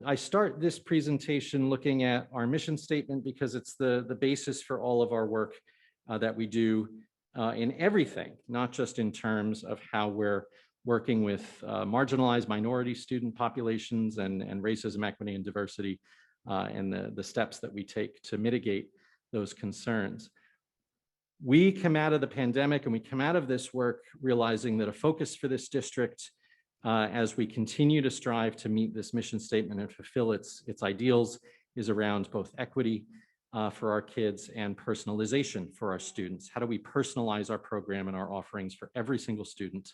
I start this presentation looking at our mission statement because it's the basis for all of our work that we do in everything, not just in terms of how we're working with marginalized minority student populations and racism, equity, and diversity, and the steps that we take to mitigate those concerns. We come out of the pandemic and we come out of this work realizing that a focus for this district as we continue to strive to meet this mission statement and fulfill its ideals is around both equity for our kids and personalization for our students. How do we personalize our program and our offerings for every single student?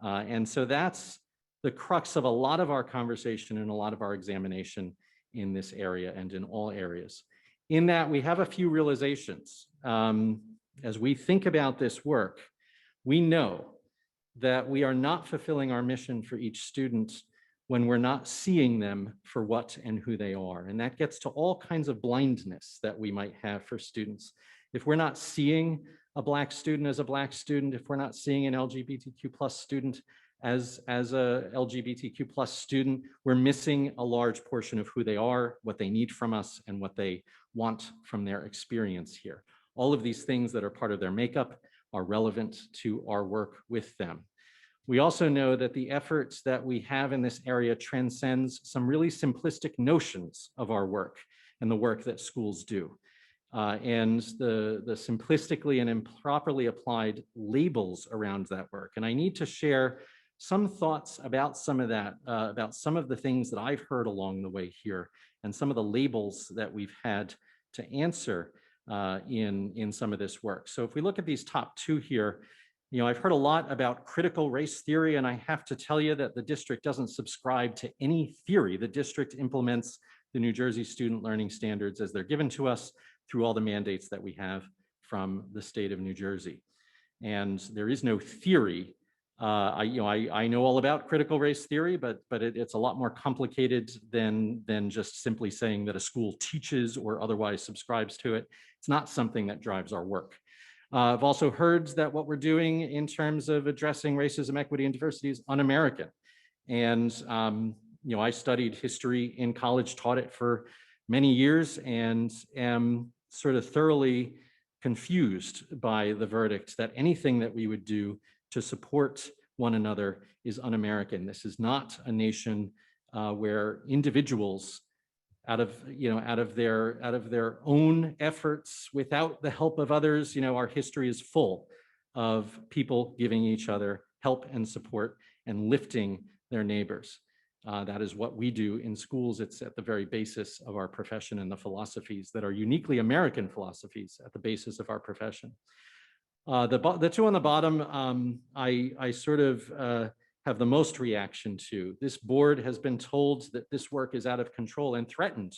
And so that's the crux of a lot of our conversation and a lot of our examination in this area and in all areas. In that, we have a few realizations. As we think about this work, we know that we are not fulfilling our mission for each student when we're not seeing them for what and who they are. And that gets to all kinds of blindness that we might have for students. If we're not seeing a Black student as a Black student, if we're not seeing an LGBTQ plus student as a LGBTQ plus student, we're missing a large portion of who they are, what they need from us, and what they want from their experience here. All of these things that are part of their makeup are relevant to our work with them. We also know that the efforts that we have in this area transcends some really simplistic notions of our work and the work that schools do. And the simplistically and improperly applied labels around that work. And I need to share some thoughts about some of that, about some of the things that I've heard along the way here and some of the labels that we've had to answer in some of this work. So if we look at these top two here, I've heard a lot about critical race theory, and I have to tell you that the district doesn't subscribe to any theory. The district implements the New Jersey Student Learning Standards as they're given to us through all the mandates that we have from the state of New Jersey. And there is no theory. I know all about critical race theory, but it's a lot more complicated than just simply saying that a school teaches or otherwise subscribes to it. It's not something that drives our work. I've also heard that what we're doing in terms of addressing racism, equity, and diversity is un-American. And I studied history in college, taught it for many years, and am sort of thoroughly confused by the verdict that anything that we would do to support one another is un-American. This is not a nation where individuals out of their own efforts without the help of others, our history is full of people giving each other help and support and lifting their neighbors. That is what we do in schools. It's at the very basis of our profession and the philosophies that are uniquely American philosophies at the basis of our profession. The two on the bottom, I sort of have the most reaction to. This board has been told that this work is out of control and threatened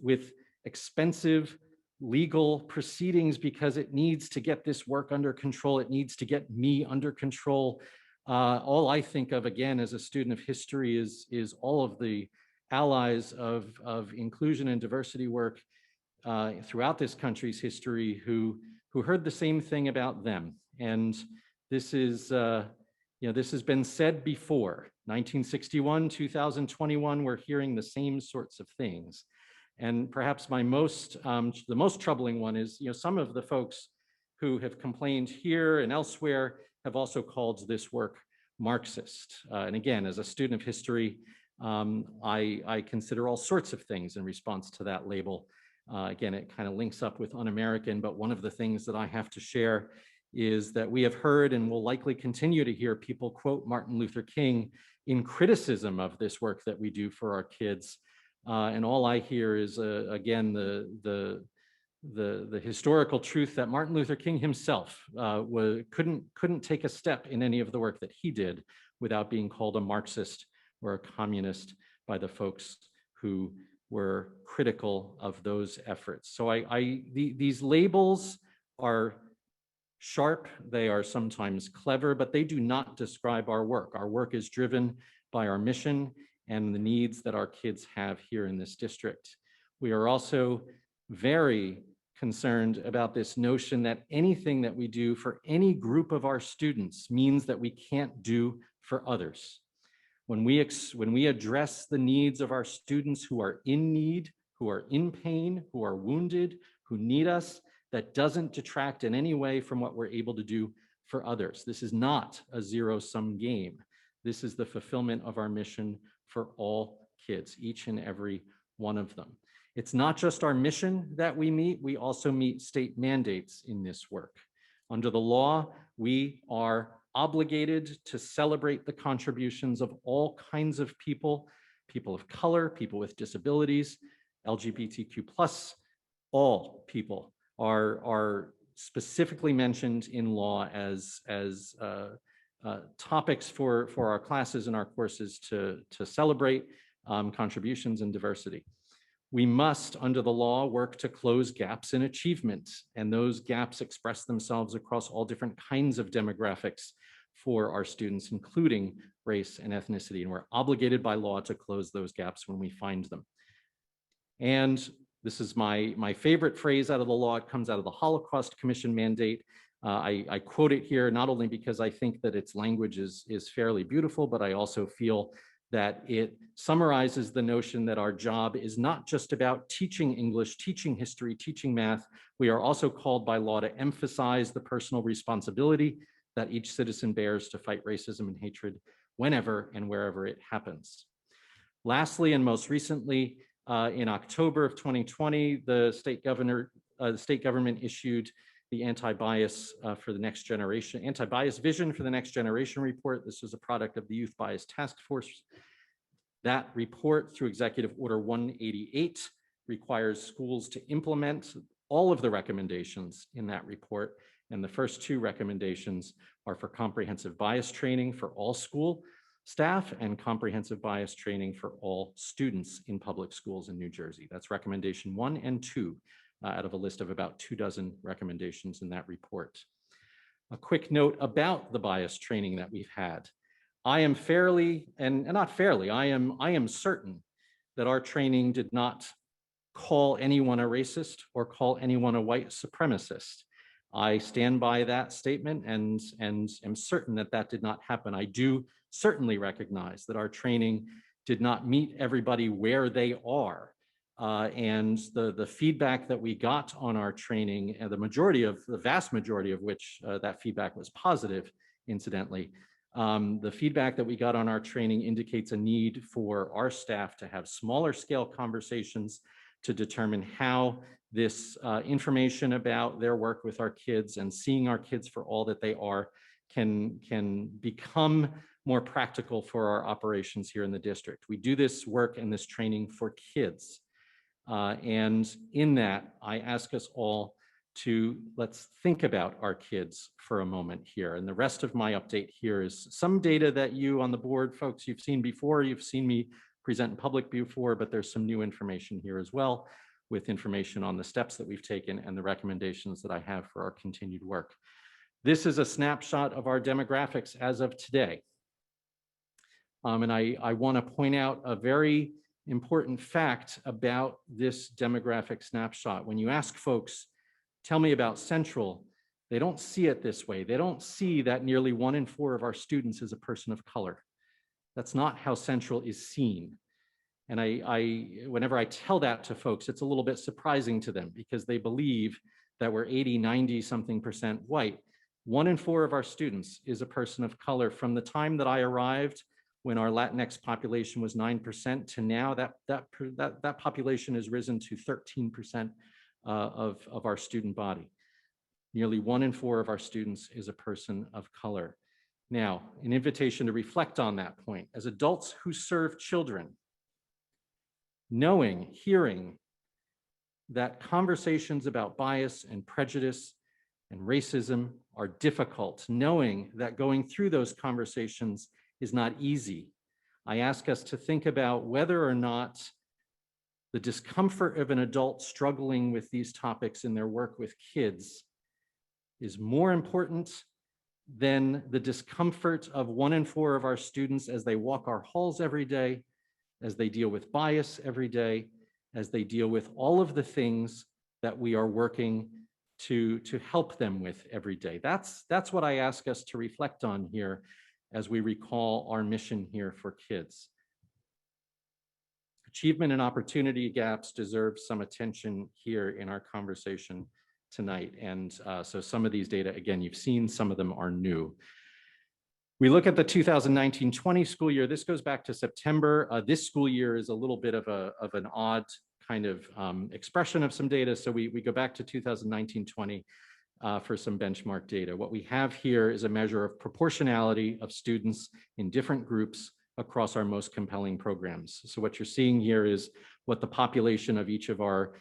with expensive legal proceedings because it needs to get this work under control. It needs to get me under control. All I think of, again, as a student of history is all of the allies of inclusion and diversity work throughout this country's history who heard the same thing about them. And this is, this has been said before. 1961, 2021, we're hearing the same sorts of things. And perhaps the most troubling one is, some of the folks who have complained here and elsewhere have also called this work Marxist. And again, as a student of history, I consider all sorts of things in response to that label. Again, it kind of links up with un-American, but one of the things that I have to share is that we have heard and will likely continue to hear people quote Martin Luther King in criticism of this work that we do for our kids. And all I hear is, again, the historical truth that Martin Luther King himself couldn't take a step in any of the work that he did without being called a Marxist or a communist by the folks who were critical of those efforts. So these labels are sharp, they are sometimes clever, but they do not describe our work. Our work is driven by our mission and the needs that our kids have here in this district. We are also very concerned about this notion that anything that we do for any group of our students means that we can't do for others. When we address the needs of our students who are in need, who are in pain, who are wounded, who need us, that doesn't detract in any way from what we're able to do for others. This is not a zero-sum game. This is the fulfillment of our mission for all kids, each and every one of them. It's not just our mission that we meet, we also meet state mandates in this work. Under the law, we are obligated to celebrate the contributions of all kinds of people, people of color, people with disabilities, LGBTQ+, all people are specifically mentioned in law as topics for our classes and our courses to celebrate contributions and diversity. We must, under the law, work to close gaps in achievement, and those gaps express themselves across all different kinds of demographics for our students, including race and ethnicity, and we're obligated by law to close those gaps when we find them. And this is my favorite phrase out of the law. It comes out of the Holocaust Commission mandate. I quote it here not only because I think that its language is fairly beautiful, but I also feel that it summarizes the notion that our job is not just about teaching English, teaching history, teaching math. We are also called by law to emphasize the personal responsibility that each citizen bears to fight racism and hatred whenever and wherever it happens. Lastly, and most recently, in October of 2020, the state government issued the anti-bias for the next generation, anti-bias vision for the next generation report. This was a product of the Youth Bias Task Force. That report, through Executive Order 188, requires schools to implement all of the recommendations in that report. And the first two recommendations are for comprehensive bias training for all school staff and comprehensive bias training for all students in public schools in New Jersey. That's recommendation 1 and 2 out of a list of about 24 recommendations in that report. A quick note about the bias training that we've had. I am fairly, and not fairly, I am certain that our training did not call anyone a racist or call anyone a white supremacist. I stand by that statement and am certain that that did not happen. I do certainly recognize that our training did not meet everybody where they are. And the feedback that we got on our training, and the vast majority of which that feedback was positive, incidentally, the feedback that we got on our training indicates a need for our staff to have smaller scale conversations to determine how this information about their work with our kids and seeing our kids for all that they are can become more practical for our operations here in the district. We do this work and this training for kids. And in that, I ask us all to let's think about our kids for a moment here. And the rest of my update here is some data that you on the board, folks, you've seen before, you've seen me present in public before, but there's some new information here as well, with information on the steps that we've taken and the recommendations that I have for our continued work. This is a snapshot of our demographics as of today. And I want to point out a very important fact about this demographic snapshot. When you ask folks, tell me about Central, they don't see it this way. They don't see that nearly 1 in 4 of our students is a person of color. That's not how Central is seen. And whenever I tell that to folks, it's a little bit surprising to them because they believe that we're 80, 90 something percent white. 1 in 4 of our students is a person of color. From the time that I arrived, when our Latinx population was 9%, to now that population has risen to 13% of our student body. Nearly 1 in 4 of our students is a person of color. Now, an invitation to reflect on that point. As adults who serve children, knowing, hearing that conversations about bias and prejudice and racism are difficult, knowing that going through those conversations is not easy, I ask us to think about whether or not the discomfort of an adult struggling with these topics in their work with kids is more important than the discomfort of 1 in 4 of our students as they walk our halls every day, as they deal with bias every day, as they deal with all of the things that we are working to help them with every day. That's what I ask us to reflect on here as we recall our mission here for kids. Achievement and opportunity gaps deserve some attention here in our conversation tonight. And so some of these data, again, you've seen, some of them are new. We look at the 2019-20 school year. This goes back to September. This school year is a little bit of an odd kind of expression of some data. So we go back to 2019-20 for some benchmark data. What we have here is a measure of proportionality of students in different groups across our most compelling programs. So what you're seeing here is what the population of each of our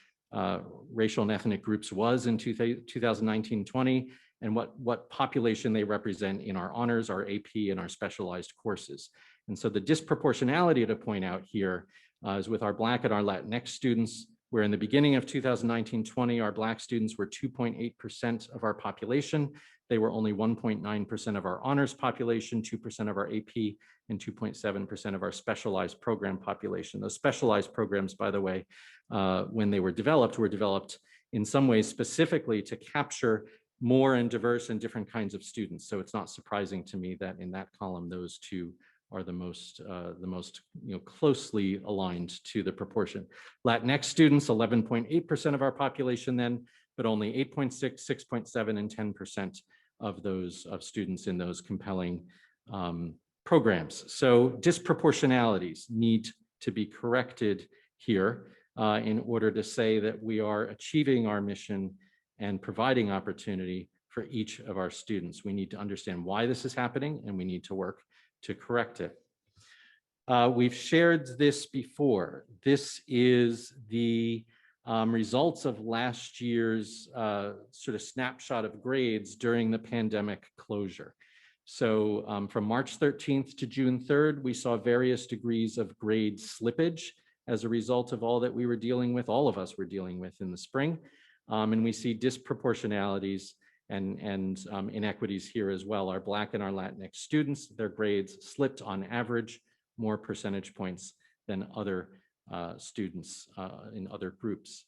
racial and ethnic groups was in 2019-20, and what population they represent in our honors, our AP, and our specialized courses. And so the disproportionality to point out here is with our Black and our Latinx students, where in the beginning of 2019-20, our Black students were 2.8% of our population. They were only 1.9% of our honors population, 2% of our AP, and 2.7% of our specialized program population. Those specialized programs, by the way, when they were developed in some ways specifically to capture more and diverse and different kinds of students. So it's not surprising to me that in that column, those two are the most closely aligned to the proportion. Latinx students, 11.8% of our population then, but only 8.6, 6.7, and 10% of those students in those compelling programs. So disproportionalities need to be corrected here in order to say that we are achieving our mission and providing opportunity for each of our students. We need to understand why this is happening, and we need to work to correct it. We've shared this before. This is the results of last year's sort of snapshot of grades during the pandemic closure. So from March 13th to June 3rd, we saw various degrees of grade slippage as a result of all that we were dealing with, all of us were dealing with in the spring. And we see disproportionalities and inequities here as well. Our Black and our Latinx students, their grades slipped on average more percentage points than other students in other groups.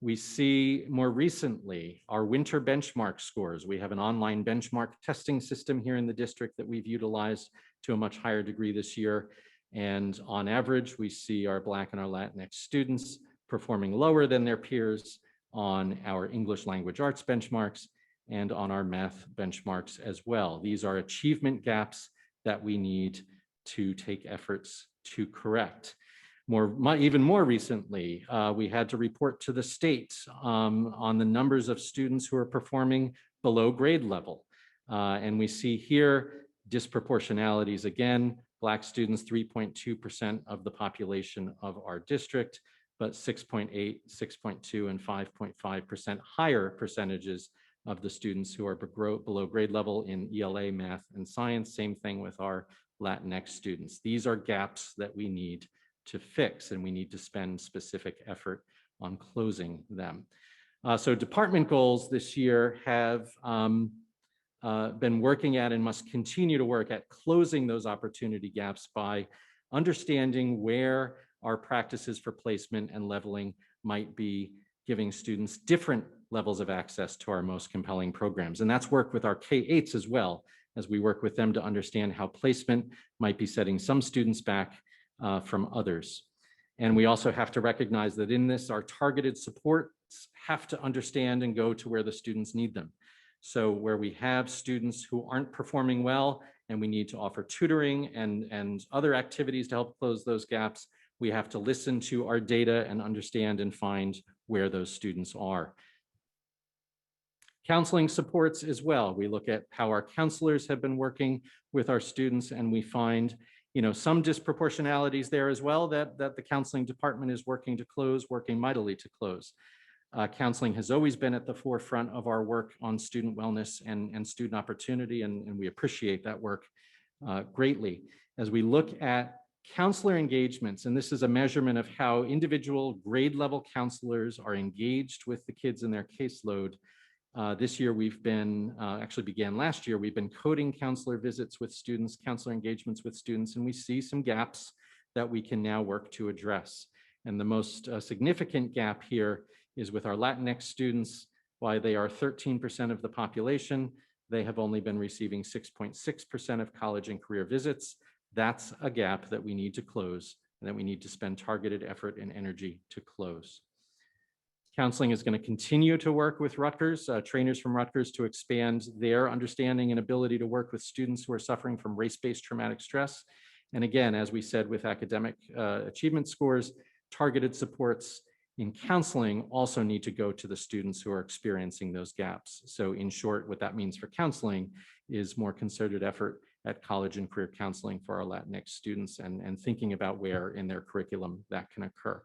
We see more recently our winter benchmark scores. We have an online benchmark testing system here in the district that we've utilized to a much higher degree this year. And on average, we see our Black and our Latinx students performing lower than their peers on our English language arts benchmarks and on our math benchmarks as well. These are achievement gaps that we need to take efforts to correct. Even more recently, we had to report to the state on the numbers of students who are performing below grade level. And we see here disproportionalities again. Black students, 3.2% of the population of our district, but 6.8, 6.2, and 5.5% higher percentages of the students who are below grade level in ELA, math, and science. Same thing with our Latinx students. These are gaps that we need to fix, and we need to spend specific effort on closing them. So department goals this year have been working at and must continue to work at closing those opportunity gaps by understanding where our practices for placement and leveling might be giving students different levels of access to our most compelling programs. And that's work with our K-8s as well, as we work with them to understand how placement might be setting some students back from others. And we also have to recognize that in this, our targeted supports have to understand and go to where the students need them. So where we have students who aren't performing well and we need to offer tutoring and other activities to help close those gaps, we have to listen to our data and understand and find where those students are. Counseling supports as well. We look at how our counselors have been working with our students, and we find some disproportionalities there as well that the counseling department is working to close, working mightily to close. Counseling has always been at the forefront of our work on student wellness and student opportunity, and we appreciate that work greatly. As we look at counselor engagements, and this is a measurement of how individual grade level counselors are engaged with the kids in their caseload. This year we've been, actually began last year, we've been coding counselor visits with students, counselor engagements with students, and we see some gaps that we can now work to address. And the most significant gap here is with our Latinx students. While they are 13% of the population, they have only been receiving 6.6% of college and career visits. That's a gap that we need to close and that we need to spend targeted effort and energy to close. Counseling is going to continue to work with Rutgers, trainers from Rutgers, to expand their understanding and ability to work with students who are suffering from race-based traumatic stress. And again, as we said with academic achievement scores, targeted supports in counseling also need to go to the students who are experiencing those gaps. So in short, what that means for counseling is more concerted effort at college and career counseling for our Latinx students, and thinking about where in their curriculum that can occur.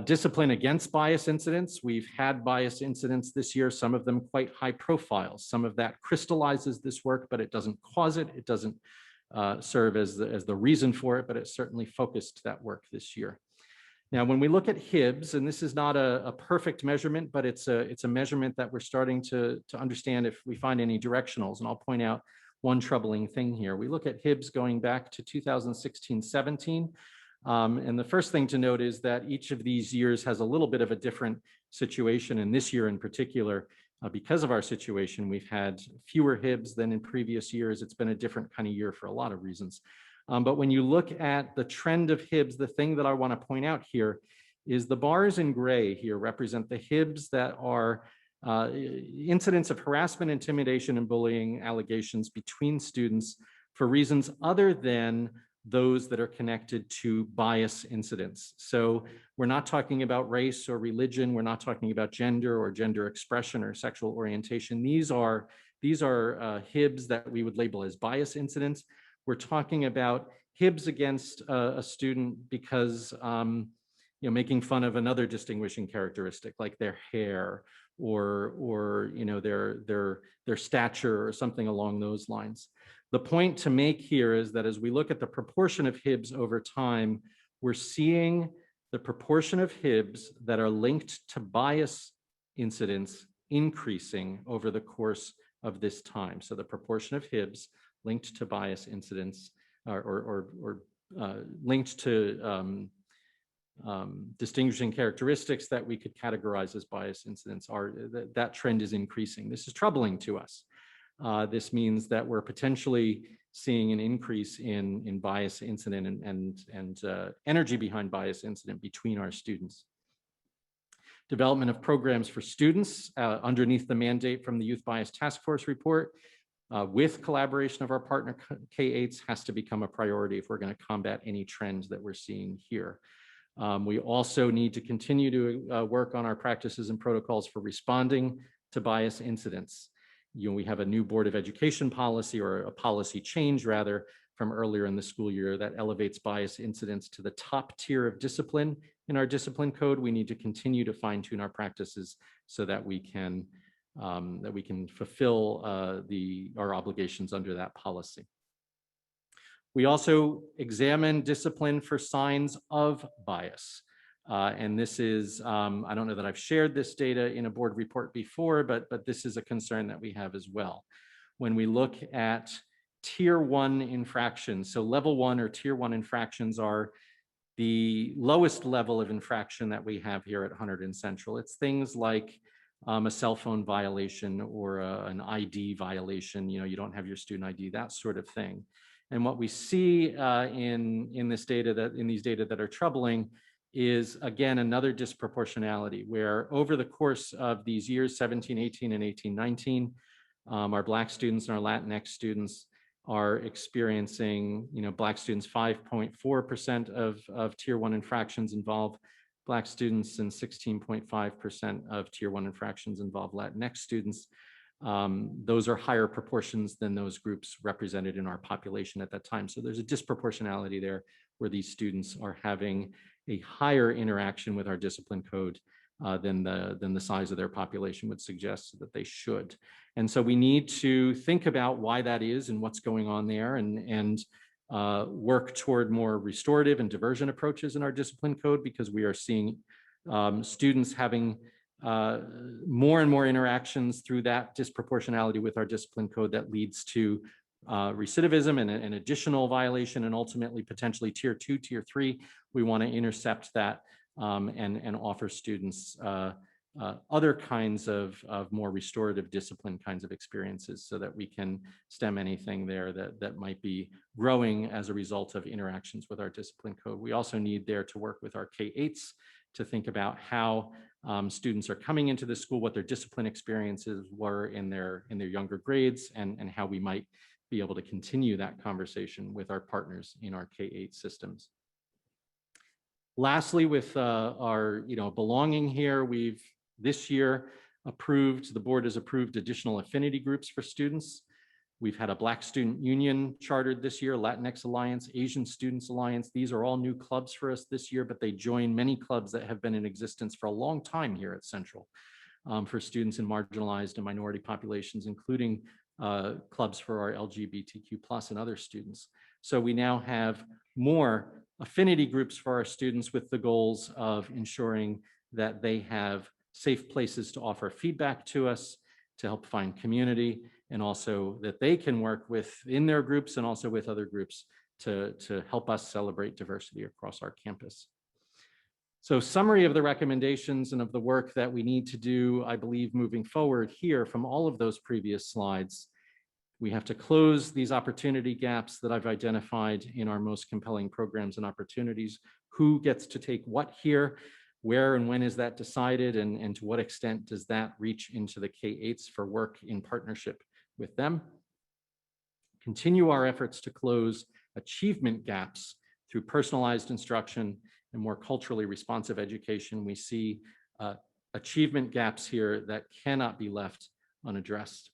Discipline against bias incidents. We've had bias incidents this year, some of them quite high profile. Some of that crystallizes this work, but it doesn't cause it. It doesn't serve as the reason for it, but it certainly focused that work this year. Now, when we look at Hibbs, and this is not a perfect measurement, but it's a measurement that we're starting to understand if we find any directionals. And I'll point out one troubling thing here. We look at Hibbs going back to 2016-17. And the first thing to note is that each of these years has a little bit of a different situation. And this year in particular, because of our situation, we've had fewer Hibbs than in previous years. It's been a different kind of year for a lot of reasons. But when you look at the trend of Hibbs, the thing that I want to point out here is the bars in gray here represent the Hibbs that are incidents of harassment, intimidation, and bullying allegations between students for reasons other than those that are connected to bias incidents. So we're not talking about race or religion. We're not talking about gender or gender expression or sexual orientation. These are Hibbs that we would label as bias incidents. We're talking about Hibbs against a student because making fun of another distinguishing characteristic like their hair or their stature or something along those lines. The point to make here is that as we look at the proportion of Hibbs over time, we're seeing the proportion of Hibbs that are linked to bias incidents increasing over the course of this time. So the proportion of Hibbs linked to bias incidents or linked to distinguishing characteristics that we could categorize as bias incidents that trend is increasing. This is troubling to us. This means that we're potentially seeing an increase in bias incident and energy behind bias incident between our students. Development of programs for students underneath the mandate from the Youth Bias Task Force report with collaboration of our partner K8s has to become a priority if we're going to combat any trends that we're seeing here. We also need to continue to work on our practices and protocols for responding to bias incidents. We have a new Board of Education policy, or a policy change rather, from earlier in the school year that elevates bias incidents to the top tier of discipline in our discipline code. We need to continue to fine-tune our practices so that we can fulfill our obligations under that policy. We also examine discipline for signs of bias. And this is, I don't know that I've shared this data in a board report before, but this is a concern that we have as well. When we look at tier 1 infractions, so level 1 or tier 1 infractions are the lowest level of infraction that we have here at Hunterdon Central. It's things like a cell phone violation or an ID violation, you don't have your student ID, that sort of thing. And what we see in these data that are troubling is, again, another disproportionality where over the course of these years, 17, 18, and 18, 19, our Black students and our Latinx students are experiencing, Black students, 5.4% of tier 1 infractions involve Black students and 16.5% of tier 1 infractions involve Latinx students. Those are higher proportions than those groups represented in our population at that time. So there's a disproportionality there where these students are having a higher interaction with our discipline code than the size of their population would suggest that they should. And so we need to think about why that is and what's going on there, and work toward more restorative and diversion approaches in our discipline code, because we are seeing students having more and more interactions through that disproportionality with our discipline code that leads to recidivism and an additional violation, and ultimately potentially tier 2, tier 3. We want to intercept that and offer students other kinds of more restorative discipline kinds of experiences so that we can stem anything there that might be growing as a result of interactions with our discipline code. We also need there to work with our K-8s to think about how students are coming into the school, what their discipline experiences were in their younger grades, and how we might be able to continue that conversation with our partners in our K-8 systems. Lastly, with our belonging here, we've this year the board has approved additional affinity groups for students. We've had a Black Student Union chartered this year, Latinx Alliance, Asian Students Alliance. These are all new clubs for us this year, but they join many clubs that have been in existence for a long time here at Central for students in marginalized and minority populations, including clubs for our LGBTQ+ and other students. So we now have more affinity groups for our students with the goals of ensuring that they have safe places to offer feedback to us, to help find community, and also that they can work within their groups and also with other groups to help us celebrate diversity across our campus. So summary of the recommendations and of the work that we need to do, I believe, moving forward here from all of those previous slides. We have to close these opportunity gaps that I've identified in our most compelling programs and opportunities. Who gets to take what here? Where and when is that decided? And to what extent does that reach into the K-8s for work in partnership with them? Continue our efforts to close achievement gaps through personalized instruction and more culturally responsive education. We see achievement gaps here that cannot be left unaddressed.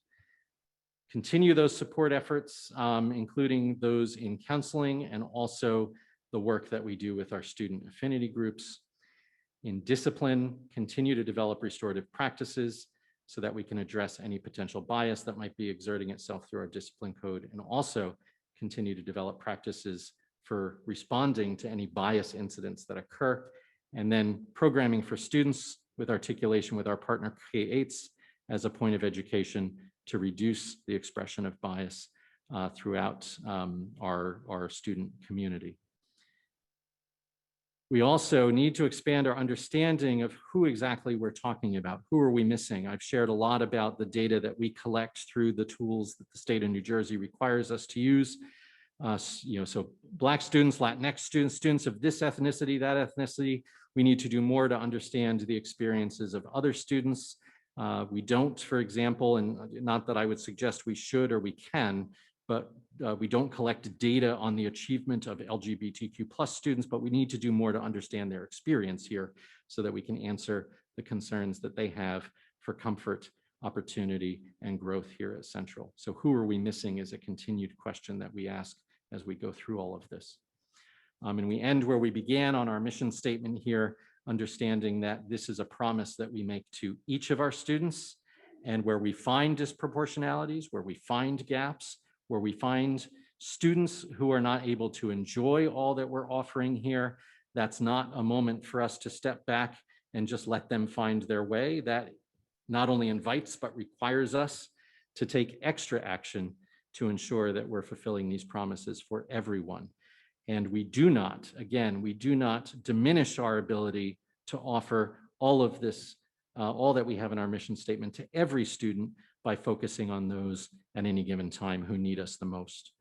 Continue those support efforts, including those in counseling and also the work that we do with our student affinity groups. In discipline, continue to develop restorative practices so that we can address any potential bias that might be exerting itself through our discipline code, and also continue to develop practices for responding to any bias incidents that occur. And then programming for students with articulation with our partner K-8s as a point of education to reduce the expression of bias throughout our student community. We also need to expand our understanding of who exactly we're talking about. Who are we missing? I've shared a lot about the data that we collect through the tools that the state of New Jersey requires us to use. So Black students, Latinx students, students of this ethnicity, that ethnicity, we need to do more to understand the experiences of other students. We don't, for example, and not that I would suggest we should or we can, but we don't collect data on the achievement of LGBTQ+ students, but we need to do more to understand their experience here so that we can answer the concerns that they have for comfort, opportunity, and growth here at Central. So who are we missing is a continued question that we ask as we go through all of this. And we end where we began on our mission statement here, understanding that this is a promise that we make to each of our students, and where we find disproportionalities, where we find gaps, where we find students who are not able to enjoy all that we're offering here, that's not a moment for us to step back and just let them find their way. That not only invites, but requires us to take extra action to ensure that we're fulfilling these promises for everyone. And we do not, again, we do not diminish our ability to offer all of this, all that we have in our mission statement to every student by focusing on those at any given time who need us the most.